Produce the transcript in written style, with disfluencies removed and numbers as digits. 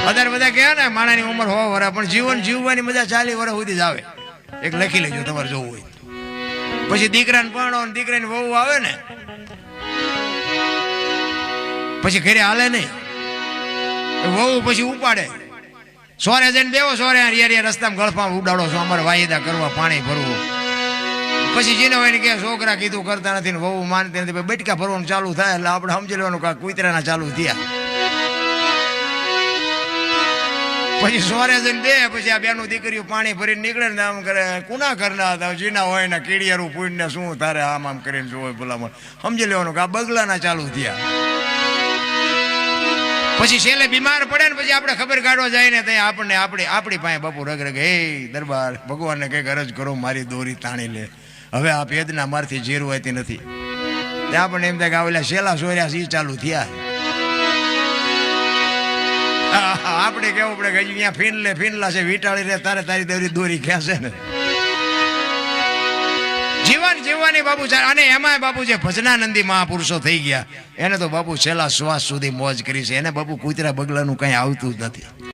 અત્યારે બધા કહે ને માણાની ઉંમર 100 વર્ષ, પણ જીવન જીવવાની મજા 40 વર્ષ સુધી જ આવે. એક લખી લેજો તમારે જોવું હોય. પછી દીકરાને પરણો ને દીકરાની વહુ આવે ને પછી ઘરે હાલે નહીં, વહુ પછી ઉપાડે. સોરે જઈને બેવો, સોરે રિયા રસ્તામાં ગળફામાં ઉડાડો છો, અમારે વાયદા કરવા, પાણી ભરવું. પછી જેને હોય ને કે છોકરા કીધું કરતા નથી ને વહુ માનતી નથી, બેટકા ભરવાનું ચાલુ થાય એટલે આપણે સમજી લેવાનું કે કુતરાના ચાલુ થયા. પછી સોરે જઈને બે પછી આ બેનું દીકરીઓ પાણી ભરીને નીકળે ને આમ કરે, કુના કરના હતા જીના હોય ને કીડિયારું પૂઈને શું તારે આમ આમ કરીને જોવે ભલામણ સમજી લેવાનું કે આ બગલાના ચાલુ થયા. પછી છેલ્લે બીમાર પડે ને પછી આપણે ખબર કાઢવા જાય ને ત્યાં આપણને આપણી પાસે બાપુ રગ હે દરબાર ભગવાનને કંઈક અરજ કરો, મારી દોરી તાણી લે, હવે આ ભેદના મારથી જીરવાતી નથી. ત્યાં આપણને એમ થાય કે આવેલા છેલ્લા સોર્યા સી ચાલુ થયા. આપણે કેવું પડે કે હજી અહીંયા ફીનલા છે, વીટાળી રે તારે તારી દોરી ખેંચે ને. જીવન જીવવાની બાપુ. અને એમાં બાપુ જે ભજનાનંદી મહાપુરુષો થઈ ગયા એને તો બાપુ છેલ્લા શ્વાસ સુધી મોજ કરી છે. એને બાપુ કૂતરા બગલાનું કઈ આવતું જ નથી.